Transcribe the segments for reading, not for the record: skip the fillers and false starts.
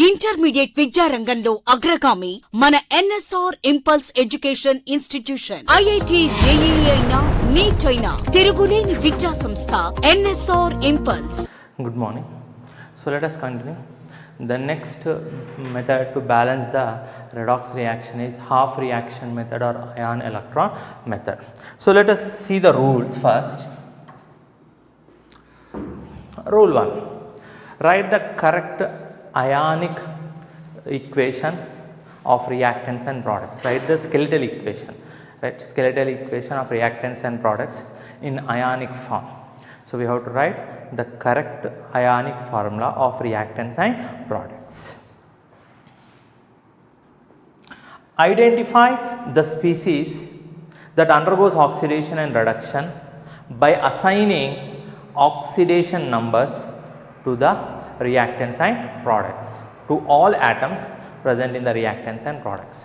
Intermediate విద్యారంగంలో అగ్రగామి మన NSR impulse education institution. IIT JEE అయినా నీట్ అయినా తిరుగులేని విద్యా సంస్థ NSR impulse. Good morning. So let us continue. The next method to balance the redox reaction is half reaction method or ion electron method. So let us see the rules first. Rule 1. Write the correct ionic equation of reactants and products. Write the skeletal equation. Right, skeletal equation of reactants and products in ionic form. So we have to write the correct ionic formula of reactants and products. Identify the species that undergoes oxidation and reduction by assigning oxidation numbers to the reactants and products, to all atoms present in the reactants and products.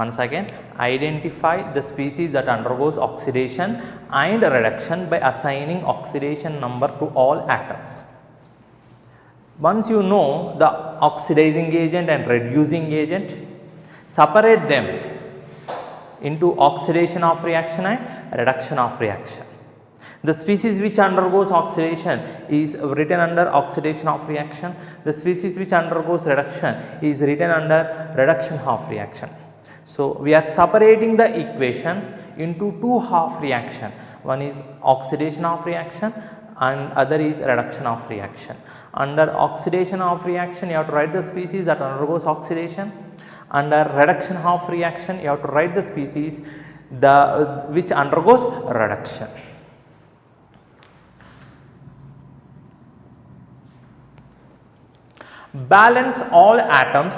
Once again, identify the species that undergoes oxidation and reduction by assigning oxidation number to all atoms. Once you know the oxidizing agent and reducing agent, separate them into oxidation of reaction and reduction of reaction. The species which undergoes oxidation is written under oxidation of reaction. The species which undergoes reduction is written under reduction of reaction. So we are separating the equation into two half reaction. One is oxidation of reaction and other is reduction of reaction. Under oxidation of reaction, you have to write the species that undergoes oxidation. Under reduction of reaction, you have to write the species which undergoes reduction. Balance all atoms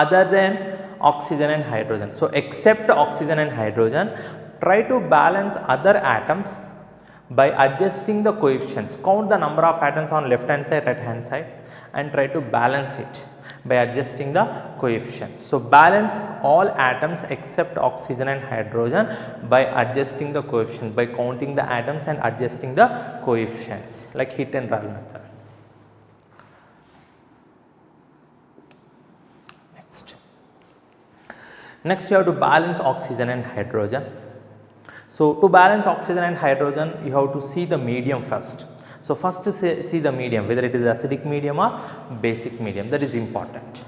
other than oxygen and hydrogen. So except oxygen and hydrogen, try to balance other atoms by adjusting the coefficients. Count the number of atoms on left hand side, right hand side, and try to balance it by adjusting the coefficients. So balance all atoms except oxygen and hydrogen by adjusting the coefficients, by counting the atoms and adjusting the coefficients, like hit and run method. Next, you have to balance oxygen and hydrogen. So to balance oxygen and hydrogen, you have to see the medium first. So first see the medium, whether it is acidic medium or basic medium, that is important.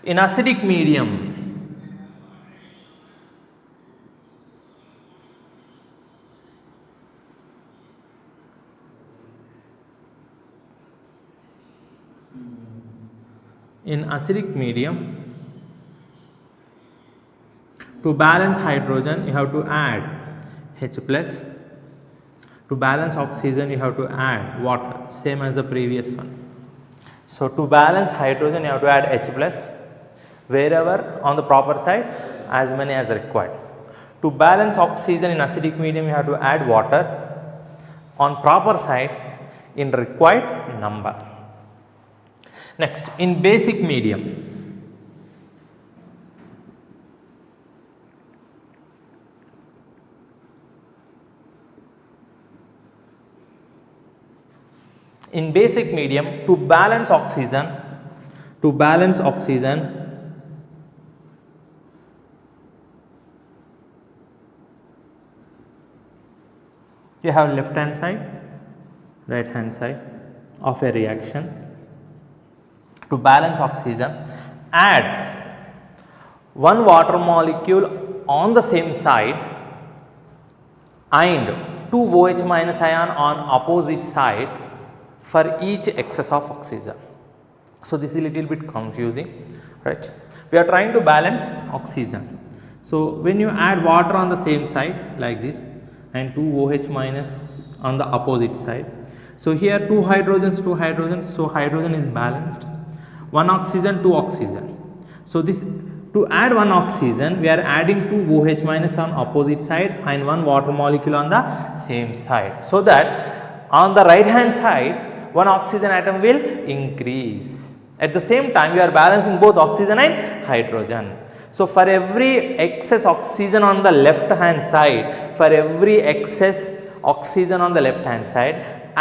In acidic medium, to balance hydrogen, you have to add H plus. To balance oxygen, you have to add water, same as the previous one. So to balance hydrogen, you have to add H plus wherever on the proper side, as many as required. To balance oxygen in acidic medium, you have to add water on proper side in required number. Next, in basic medium, to balance oxygen, you have left hand side, right hand side of a reaction. To balance oxygen, add one water molecule on the same side and 2 OH minus ion on opposite side for each excess of oxygen. So this is a little bit confusing, right? We are trying to balance oxygen. So when you add water on the same side like this and 2 OH minus on the opposite side, so here 2 hydrogens, so hydrogen is balanced. 1 oxygen, 2 oxygen. So this, to add 1 oxygen, we are adding 2 OH minus on opposite side and 1 water molecule on the same side, so that on the right hand side 1 oxygen atom will increase. At the same time, we are balancing both oxygen and hydrogen. So for every excess oxygen on the left hand side,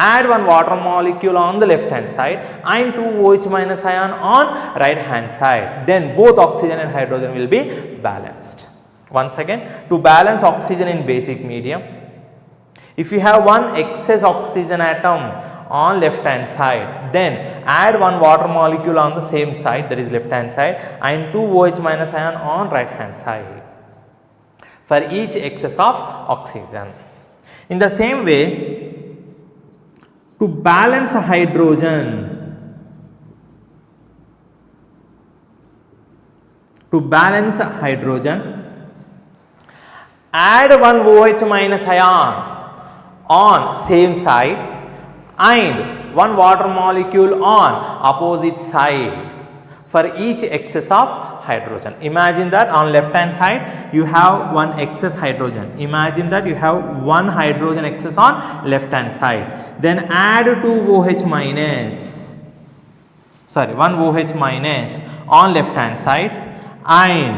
add one water molecule on the left hand side and 2 OH minus ion on right hand side, then both oxygen and hydrogen will be balanced. Once again, to balance oxygen in basic medium, if you have one excess oxygen atom on left hand side, then add one water molecule on the same side, that is left hand side, and 2 OH minus ion on right hand side for each excess of oxygen. In the same way, to balance hydrogen, add one OH minus ion on same side and one water molecule on opposite side for each excess of hydrogen. Imagine that on left hand side you have one excess hydrogen. Imagine that you have one hydrogen excess on left hand side. Then add 2 OH minus, one OH minus on left hand side and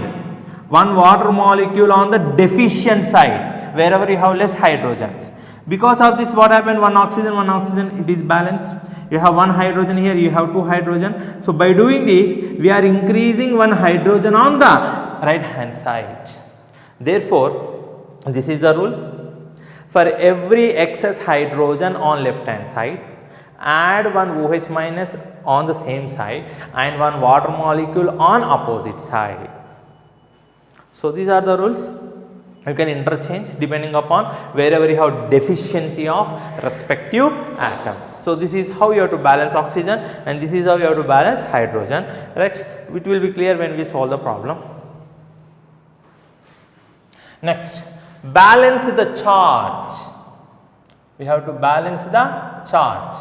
one water molecule on the deficient side wherever you have less hydrogens. Because of this, what happened? One oxygen, it is balanced. You have one hydrogen here, you have two hydrogen. So by doing this, we are increasing one hydrogen on the right hand side. Therefore, this is the rule. For every excess hydrogen on left hand side, add one OH minus on the same side and one water molecule on opposite side. So these are the rules. You can interchange depending upon wherever you have deficiency of respective atoms. So this is how you have to balance oxygen and this is how you have to balance hydrogen, right? It will be clear when we solve the problem. Next, balance the charge. We have to balance the charge.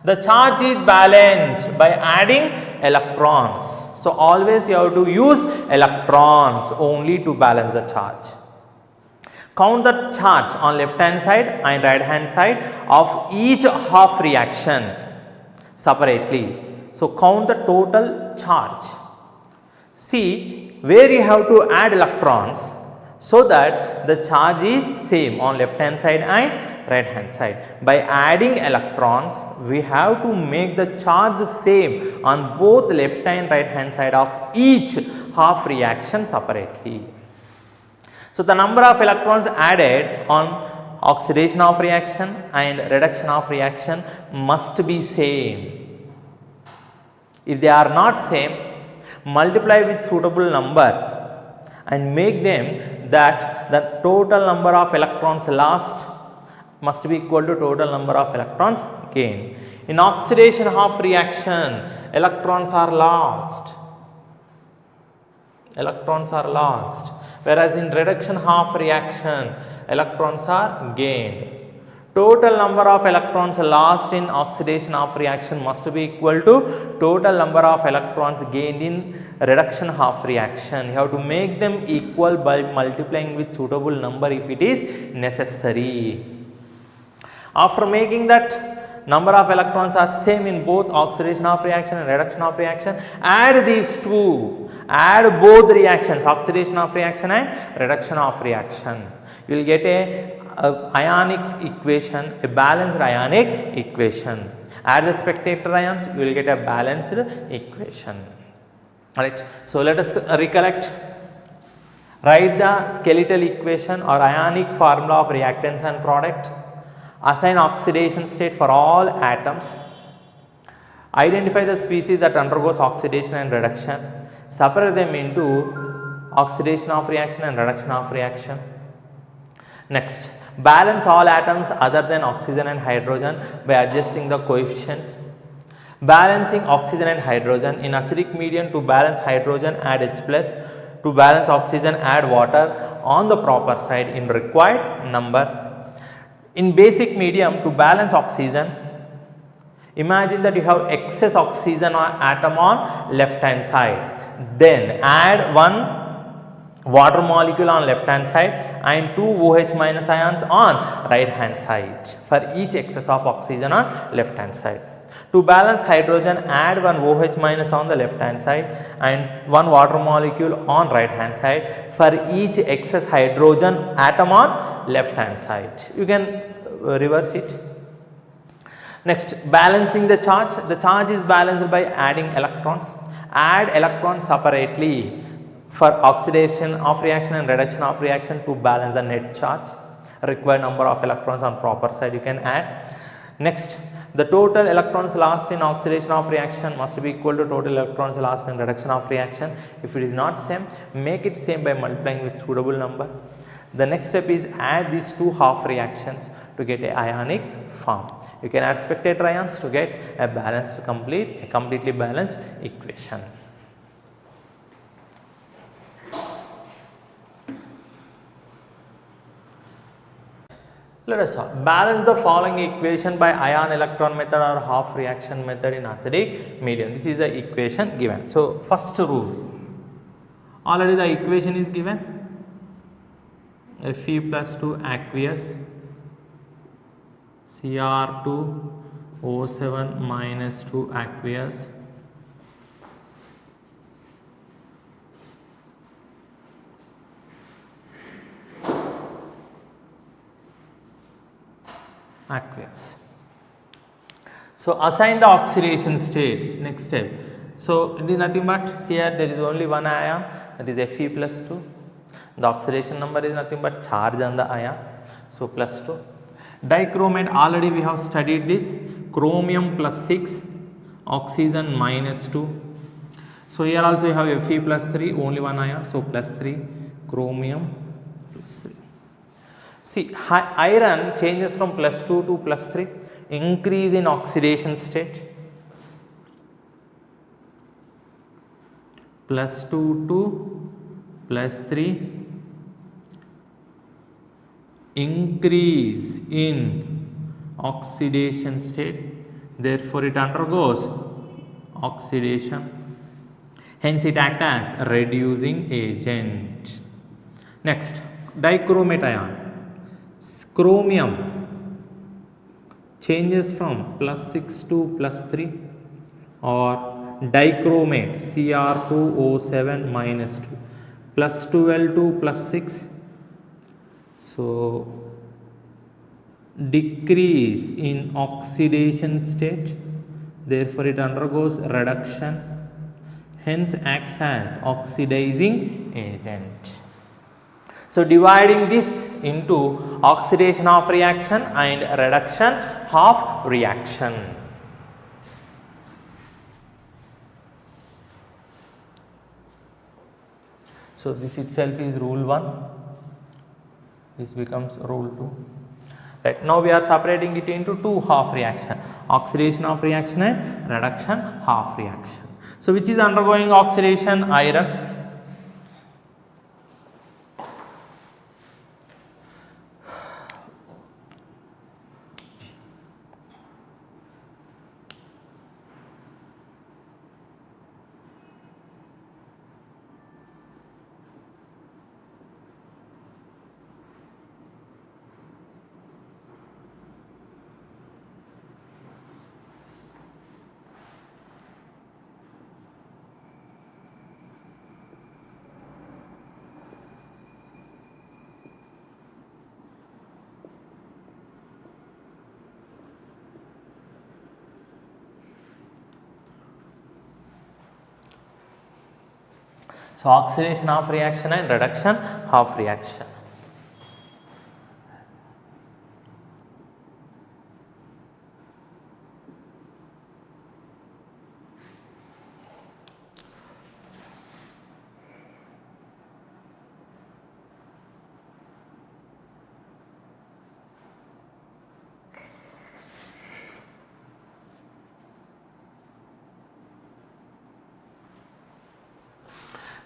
The charge is balanced by adding electrons. So always you have to use electrons only to balance the charge. Count the charge on left hand side and right hand side of each half reaction separately. So count the total charge. See where you have to add electrons so that the charge is same on left hand side and right hand side. By adding electrons, we have to make the charge same on both left and right hand side of each half reaction separately. So the number of electrons added on oxidation of reaction and reduction of reaction must be same. If they are not same, multiply with suitable number and make them that the total number of electrons lost must be equal to total number of electrons gained. In oxidation half reaction, electrons are lost. Whereas in reduction half reaction, electrons are gained. Total number of electrons lost in oxidation half reaction must be equal to total number of electrons gained in reduction half reaction. You have to make them equal by multiplying with suitable number if it is necessary. After making that number of electrons are same in both oxidation half reaction and reduction half reaction, add these two. Add both reactions, oxidation of reaction and reduction of reaction. You will get a ionic equation, a balanced ionic equation. Add the spectator ions, you will get a balanced equation. Alright, so let us recollect. Write the skeletal equation or ionic formula of reactants and product. Assign oxidation state for all atoms. Identify the species that undergoes oxidation and reduction. Separate them into oxidation of reaction and reduction of reaction. Next, balance all atoms other than oxygen and hydrogen by adjusting the coefficients. Balancing oxygen and hydrogen. In acidic medium, to balance hydrogen add H+, to balance oxygen add water on the proper side in required number. In basic medium, to balance oxygen, imagine that you have excess oxygen atom on left hand side. Then add one water molecule on left hand side and 2 OH minus ions on right hand side for each excess of oxygen on left hand side. To balance hydrogen, add one OH minus on the left hand side and one water molecule on right hand side for each excess hydrogen atom on left hand side. You can reverse it. Next, balancing the charge. The charge is balanced by adding electrons. Add electrons separately for oxidation of reaction and reduction of reaction to balance the net charge. Required number of electrons on proper side you can add. Next, the total electrons lost in oxidation of reaction must be equal to total electrons lost in reduction of reaction. If it is not same, make it same by multiplying with suitable number. The next step is add these two half reactions to get a ionic form. You can add spectator ions to get a completely balanced equation. Let us balance the following equation by ion electron method or half reaction method in acidic medium. This is the equation given. So, first rule, already the equation is given, Fe plus 2 aqueous, Cr2O7 minus 2 aqueous, aqueous. So, assign the oxidation states. Next step. So, it is nothing but here there is only one ion, that is Fe plus 2. The oxidation number is nothing but charge on the ion. So, plus 2. Dichromate, already we have studied this. Chromium plus 6, oxygen minus 2. So, here also you have Fe plus 3, only one ion. So, plus 3, chromium plus 3. See, iron changes from plus 2 to plus 3, increase in oxidation state, plus 2 to plus 3, increase in oxidation state, therefore it undergoes oxidation, hence it acts as reducing agent. Next, dichromate ion. Chromium changes from plus 6 to plus 3, or dichromate Cr2O7 minus 2, plus 12 to plus 6. So, decrease in oxidation state, therefore it undergoes reduction, hence acts as oxidizing agent. So, dividing this into oxidation of reaction and reduction of reaction. So, this itself is rule 1, this becomes rule 2. Right. Now, we are separating it into two half reaction, oxidation of reaction and reduction half reaction. So, which is undergoing oxidation? Iron. So, oxidation of reaction and reduction of reaction.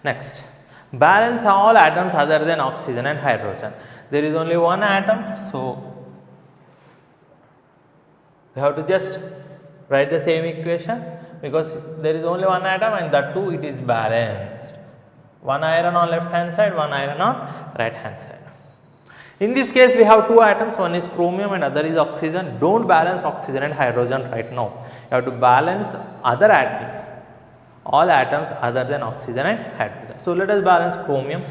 Next, balance all atoms other than oxygen and hydrogen. There is only one atom, so we have to just write the same equation, because there is only one atom and that too it is balanced. One iron on left hand side, one iron on right hand side. In this case, we have two atoms, one is chromium and other is oxygen. Don't balance oxygen and hydrogen right now. You have to balance other atoms, all atoms other than oxygen and hydrogen. So, let us balance chromium.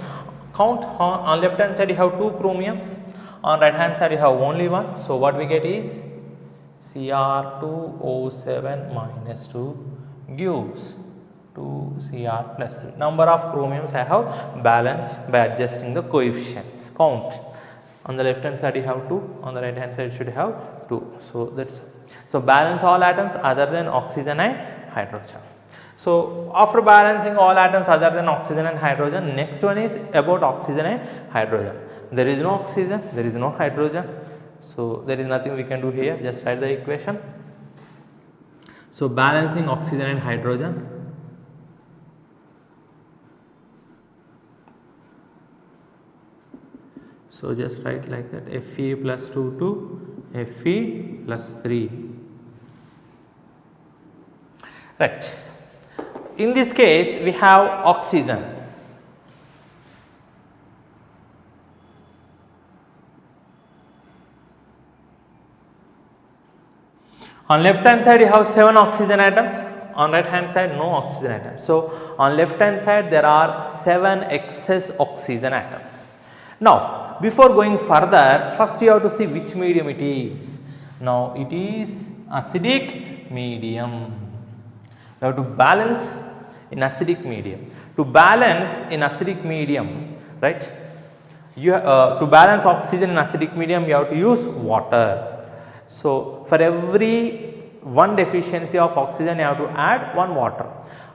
Count on left hand side you have two chromiums, on right hand side you have only one. So, what we get is Cr2O7 minus 2 gives 2 Cr plus 3. Number of chromiums I have balanced by adjusting the coefficients. Count. On the left hand side you have 2, on the right hand side you should have 2. So balance all atoms other than oxygen and hydrogen. So after balancing all atoms other than oxygen and hydrogen, next one is about oxygen and hydrogen. There is no oxygen, there is no hydrogen. So there is nothing we can do here, just write the equation. So balancing oxygen and hydrogen. So just write like that, Fe plus 2 to Fe plus 3. Right. In this case we have oxygen. On left hand side you have 7 oxygen atoms, on right hand side no oxygen atoms. So on left hand side there are 7 excess oxygen atoms. Now before going further, first you have to see which medium it is. Now it is acidic medium. You have to balance in acidic medium. To balance in acidic medium, right, to balance oxygen in acidic medium you have to use water. So for every one deficiency of oxygen you have to add one water.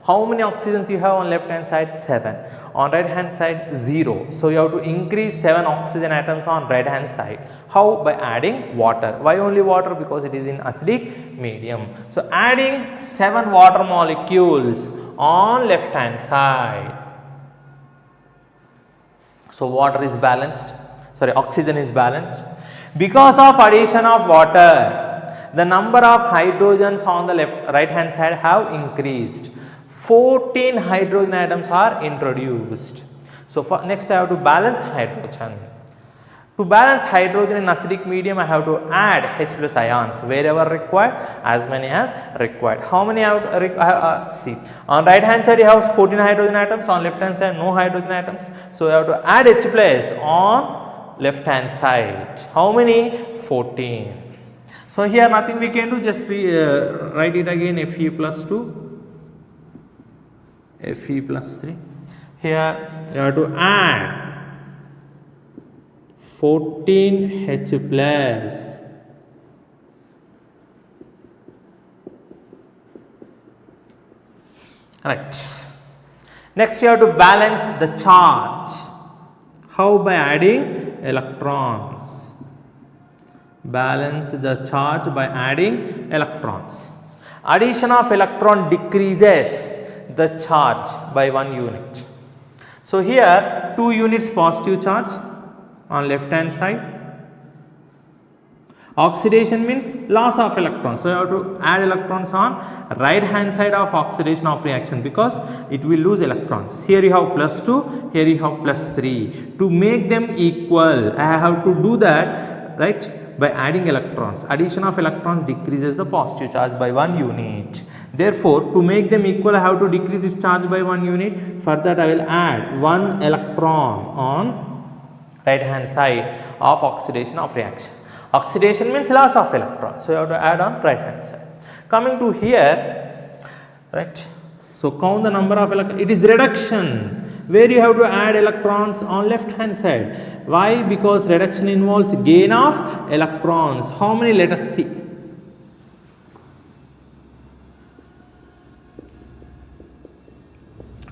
How many oxygens you have on left hand side? 7. On right hand side 0. So you have to increase 7 oxygen atoms on right hand side. How? By adding water. Why only water? Because it is in acidic medium. So adding 7 water molecules on left hand side. So water is balanced, sorry, oxygen is balanced. Because of addition of water, the number of hydrogens on the right hand side have increased. 14 hydrogen atoms are introduced. So next I have to balance hydrogen. To balance hydrogen in acidic medium I have to add H plus ions wherever required, as many as required. How many I have see, on right hand side you have 14 hydrogen atoms, on left hand side no hydrogen atoms. So I have to add H plus on left hand side. How many? 14. So here nothing we can do, just write it again, Fe plus 2, Fe plus 3. Here you have to add 14 H plus. Right. Next you have to balance the charge. How? By adding electrons. Balance the charge by adding electrons. Addition of electron decreases the charge by 1 unit. So here 2 units positive charge on left hand side. Oxidation means loss of electrons. So you have to add electrons on right hand side of oxidation of reaction, because it will lose electrons. Here you have plus 2, here you have plus 3. To make them equal, I have to do that, right, by adding electrons. Addition of electrons decreases the positive charge by 1 unit. Therefore, to make them equal I have to decrease its charge by 1 unit. For that I will add 1 electron on right hand side of oxidation of reaction. Oxidation means loss of electrons. So you have to add on right hand side. Coming to here, right. So count the number of electrons. It is reduction, where you have to add electrons on left hand side. Why? Because reduction involves gain of electrons. How many? Let us see.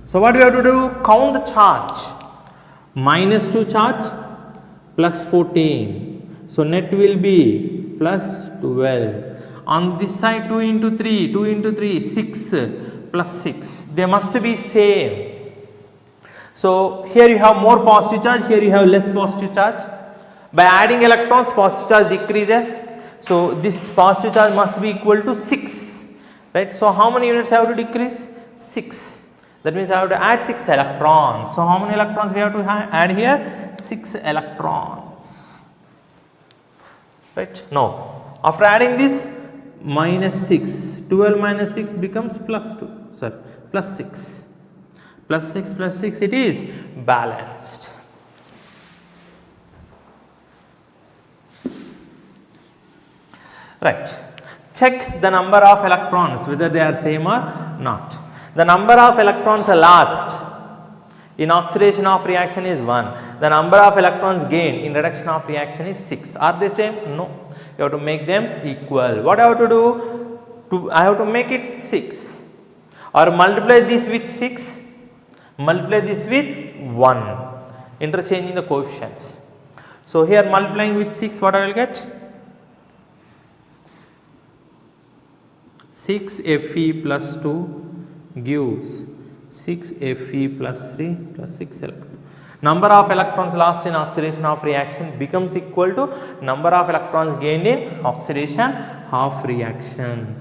So what we have to do? Count the charge. Minus 2 charge plus 14. So net will be plus 12. On this side 2 into 3, 2 into 3, 6 plus 6. They must be same. So here you have more positive charge, here you have less positive charge. By adding electrons, positive charge decreases. So this positive charge must be equal to 6. Right? So how many units I have to decrease? 6. That means I have to add 6 electrons. So how many electrons we have to add here? 6 electrons. Right? Now, after adding this, minus 6. 12 minus 6 becomes plus 2. Sorry, plus 6. Plus 6 plus 6, it is balanced. Right. check the number of electrons whether they are same or not. The number of electrons lost in oxidation of reaction is 1. The number of electrons gained in reduction of reaction is 6. Are they same? No. You have to make them equal. What I have to do? I have to make it 6 or multiply this with 6, multiply this with 1, interchanging the coefficients. So here multiplying with 6, what I will get? 6 Fe plus 2 gives 6 Fe plus 3 plus 6 electrons. Number of electrons lost in oxidation of reaction becomes equal to number of electrons gained in oxidation of reaction.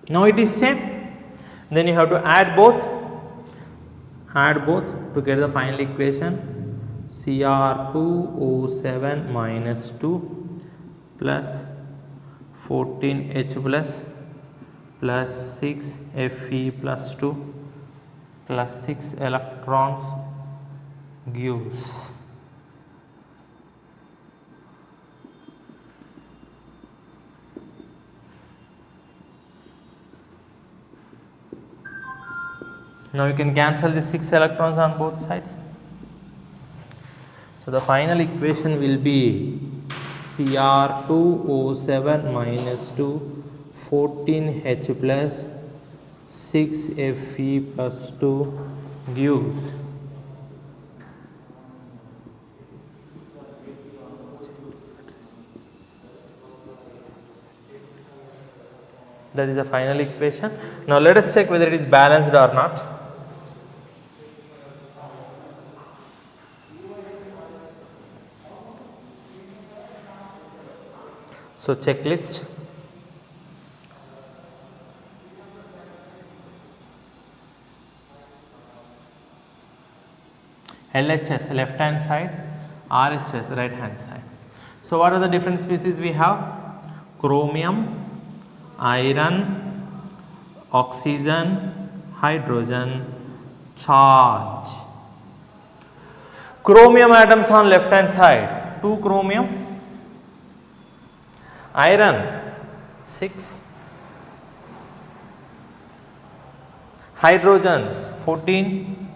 Now it is same. Then you have to add both to get the final equation. Cr2O7 minus 2 plus 14H plus 6 Fe plus 2 plus 6 electrons gives now you can cancel the 6 electrons on both sides. So the final equation will be Cr2O7 minus 2 14H plus 6 Fe plus 2 gives that is the final equation. Now let us check whether it is balanced or not. So checklist. LHS left hand side, RHS right hand side. So what are the different species we have? Chromium, iron, oxygen, hydrogen, charge. Chromium atoms on left hand side, 2 chromium, iron 6, hydrogens 14,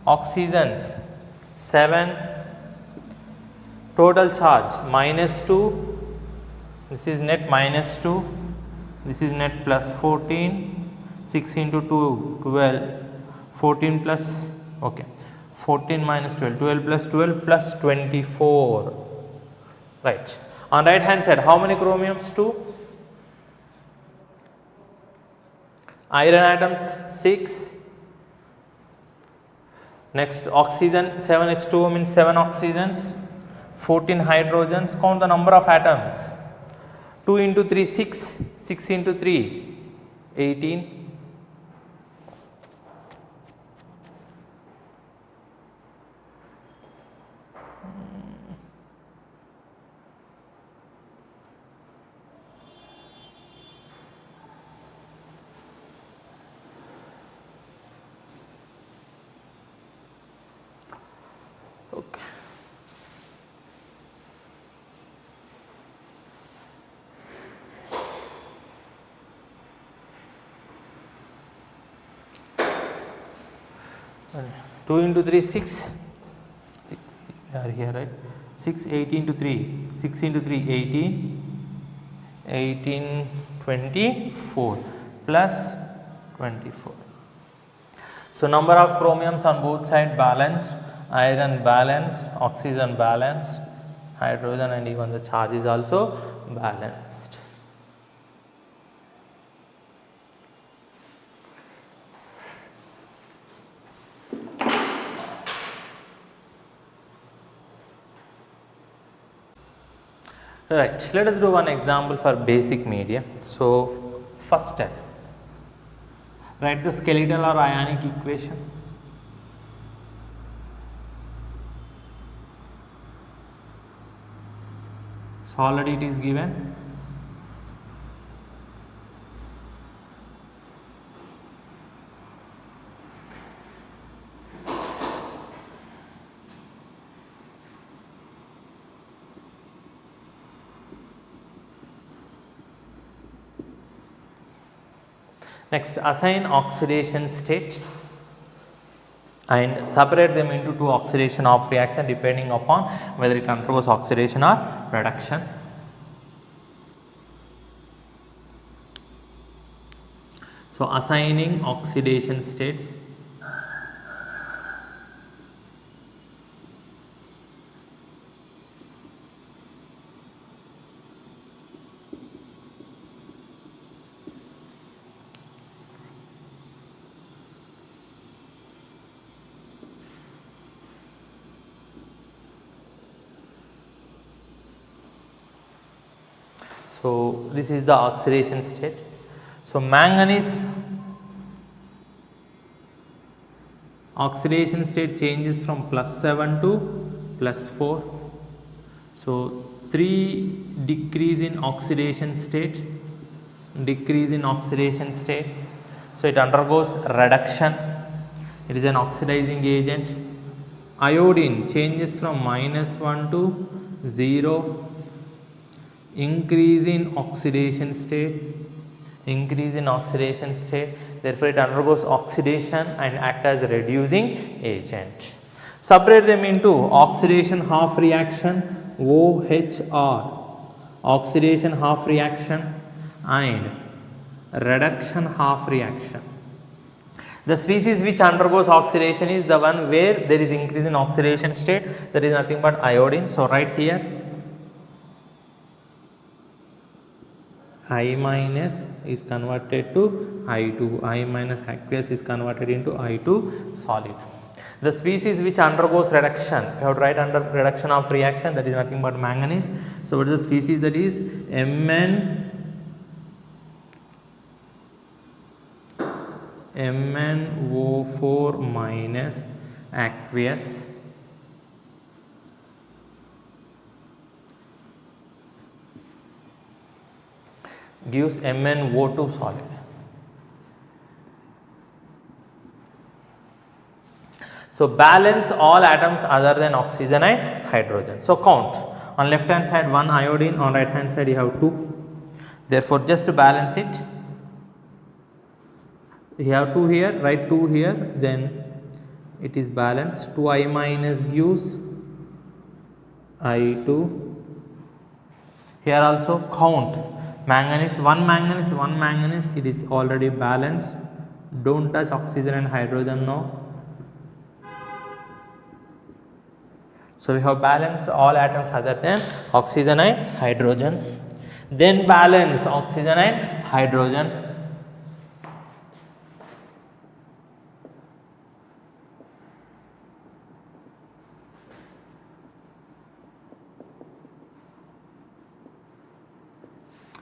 oxygens 7, total charge minus 2, this is net minus 2, this is net plus 14, 6 into 2 12, 14 plus okay 14 minus 12, 12 plus 12 plus 24, right. On right hand side, how many chromiums? 2. Iron atoms 6. Next oxygen 7H2O means 7 oxygens, 14 hydrogens. Count the number of atoms. 2 into 3 6, 6 into 3 18. Okay. And 2 into 3 6, we are here, right? 6 18 to 3, 6 into 3 18, 18 24 plus 24. So number of chromiums on both sides balanced, iron balanced, oxygen balanced, hydrogen and even the charge is also balanced. Right, let us do one example for basic media. So first step, write the skeletal or ionic equation. So already it is given. Next, assign oxidation state and separate them into two oxidation off reaction depending upon whether it undergoes oxidation or reduction. So, assigning oxidation states. So, this is the oxidation state. So, manganese oxidation state changes from +7 to +4. So, 3 decrease in oxidation state, So, it undergoes reduction, it is an oxidizing agent. Iodine changes from -1 to 0, increase in oxidation state, therefore it undergoes oxidation and act as a reducing agent. Separate them into oxidation half reaction OHR, oxidation half reaction and reduction half reaction. The species which undergoes oxidation is the one where there is increase in oxidation state, that is nothing but iodine. So, right here I minus is converted to I2, I minus aqueous is converted into I2 solid. The species which undergoes reduction, you have to write under reduction of reaction, that is nothing but manganese. So, what is the species? That is MnO4 minus aqueous gives MnO2 solid. So, balance all atoms other than oxygen and hydrogen. So, count on left hand side 1 iodine, on right hand side you have 2. Therefore, just to balance it, you have 2 here, write 2 here, then it is balanced. 2I minus gives I2. Here also count manganese, 1 manganese, it is already balanced. Don't touch oxygen and hydrogen now. So, we have balanced all atoms other than oxygen and hydrogen. Then balance oxygen and hydrogen.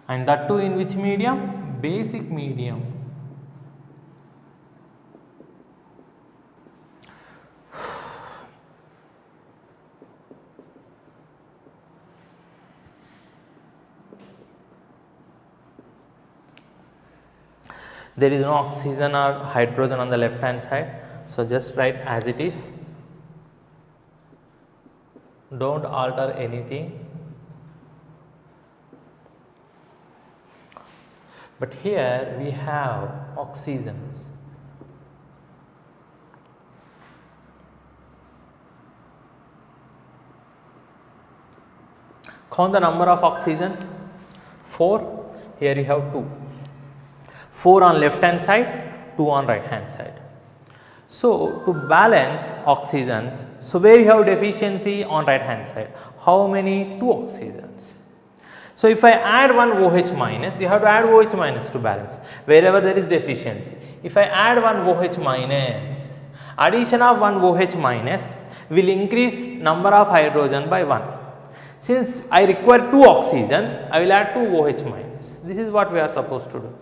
And that too in which medium? Basic medium. There is no oxygen or hydrogen on the left hand side. So, just write as it is. Don't alter anything. But here we have oxygens. Count the number of oxygens. 4. Here you have 2. 4 on left hand side, 2 on right hand side. So, to balance oxygens, so where you have deficiency? On right hand side. How many? 2 oxygens. So, if I add one OH minus, you have to add OH minus to balance wherever there is deficiency. If I add one OH minus, addition of one OH minus will increase number of hydrogen by 1. Since I require 2 oxygens, I will add 2 OH minus. This is what we are supposed to do.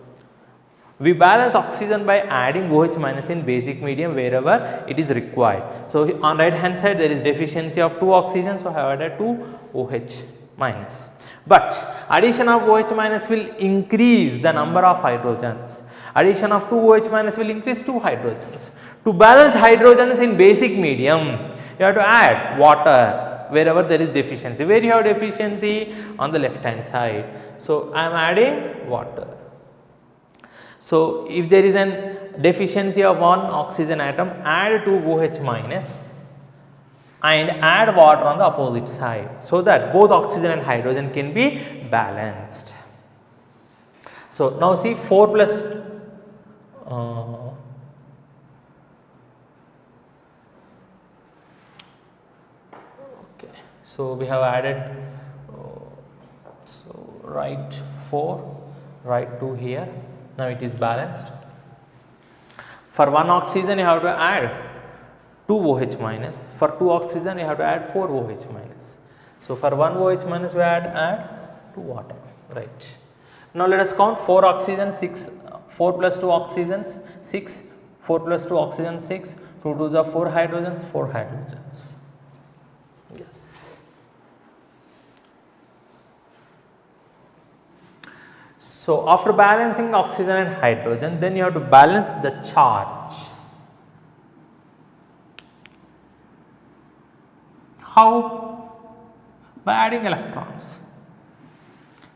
We balance oxygen by adding OH minus in basic medium wherever it is required. So, on right hand side there is deficiency of 2 oxygens, so I have added 2 OH minus. But addition of OH minus will increase the number of hydrogens. Addition of 2 OH minus will increase 2 hydrogens. To balance hydrogens in basic medium, you have to add water wherever there is deficiency. Where you have deficiency? On the left hand side. So, I am adding water. So if there is an deficiency of one oxygen atom, add 2 OH minus and add water on the opposite side, so that both oxygen and hydrogen can be balanced. So now see 4 plus okay, so we have added, so write 4, write 2 here, now it is balanced. For one oxygen you have to add 2 OH minus, for 2 oxygen you have to add 4 OH minus. So for 1 OH minus we add 2 water, right. Now let us count 4 oxygen, 6, 4 plus 2 oxygens 6, 4 plus 2 oxygen 6, 2 2s are 4 hydrogens, 4 hydrogens. Yes. So after balancing oxygen and hydrogen, then you have to balance the charge. How? By adding electrons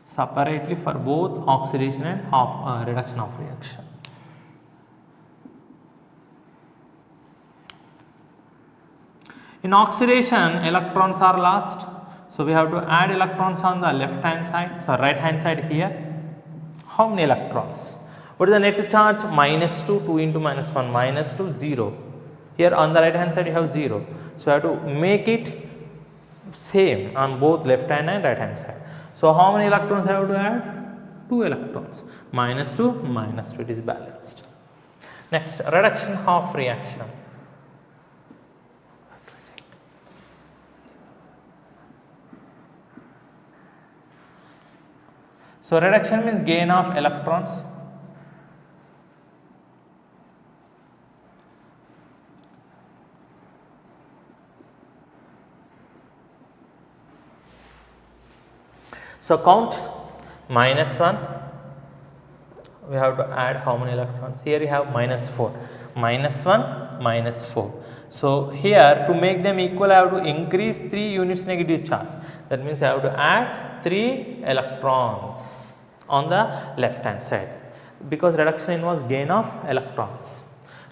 separately for both oxidation and reduction of reaction. In oxidation, electrons are lost, so we have to add electrons on the left hand side, so right hand side here. How many electrons? What is the net charge? Minus 2, 2 into minus 1, minus 2, 0. Here on the right hand side you have 0, so you have to make it same on both left hand and right hand side. So how many electrons I have to add? 2 electrons, minus 2, minus 2, it is balanced. Next, reduction of reaction. So reduction means gain of electrons. So count minus 1, we have to add how many electrons? Here you have minus 4, minus 1, minus 4. So here to make them equal I have to increase 3 units negative charge. That means I have to add 3 electrons on the left hand side, because reduction involves gain of electrons.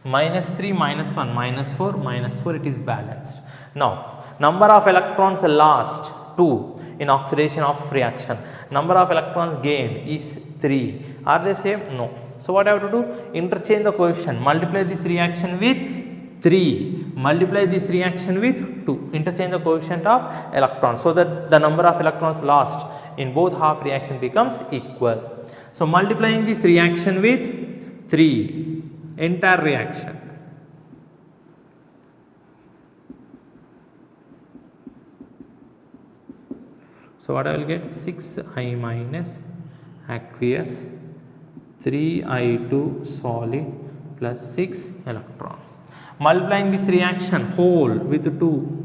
Minus 3, minus 1, minus 4, it is balanced. Now number of electrons lost 2 in oxidation of reaction, number of electrons gained is 3. Are they same? No. So what I have to do? Interchange the coefficient, multiply this reaction with 3, multiply this reaction with 2, interchange the coefficient of electrons, so that the number of electrons lost in both half reaction becomes equal. So multiplying this reaction with 3, entire reaction. So what I will get? 6I minus aqueous, 3I2 solid plus 6 electron. Multiplying this reaction whole with 2.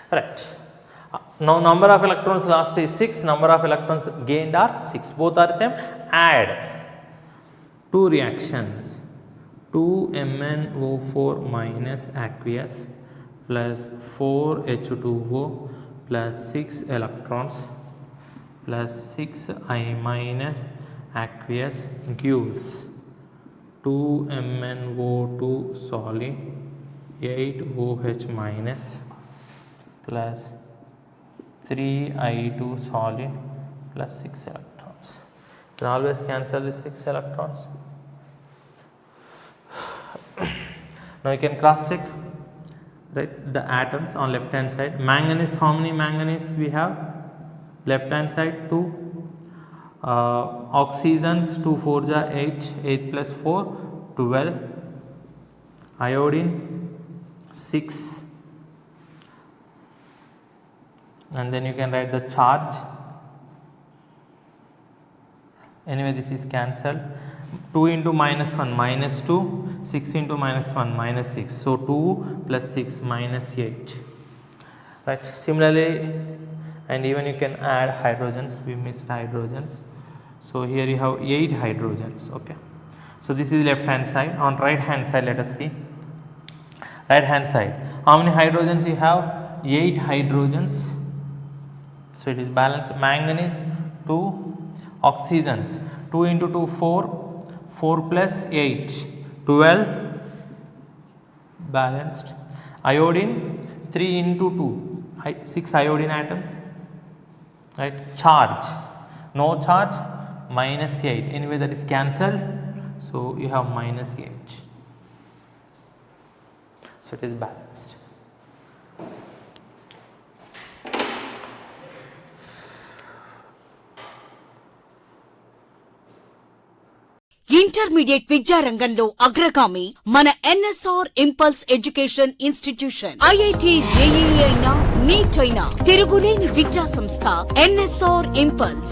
Right. Now number of electrons lost is 6, number of electrons gained are 6, both are same. Add 2 reactions, 2MnO4 minus aqueous plus 4H2O plus 6 electrons plus 6I minus aqueous gives 2MnO2 solid, 8OH minus plus 3I2 solid plus 6 electrons. You can always cancel the 6 electrons. Now you can cross check, right, the atoms on left hand side. Manganese, how many manganese we have? Left hand side 2. Oxygens 2 4 are 8, 8 plus 4 12. Iodine 6. And then you can write the charge. Anyway, this is cancelled. 2 into minus 1 minus 2, 6 into minus 1 minus 6. So 2 plus 6 minus 8. Right. Similarly, and even you can add hydrogens. We missed hydrogens. So here you have 8 hydrogens. Okay. So this is left hand side. On right hand side, let us see. Right hand side. How many hydrogens you have? 8 hydrogens. So it is balanced. Manganese 2, oxygens 2 into 2 4, 4 plus 8 12, balanced. Iodine 3 into 2, 6 iodine atoms, right. Charge, no charge, minus 8. Anyway, that is cancelled. So you have minus 8. So it is balanced. Intermediate విద్యారంగంలో అగ్రగామి మన NSR impulse education institution. IIT JEE అయినా neat అయినా తిరుగులేని విద్యా సంస్థ NSR impulse.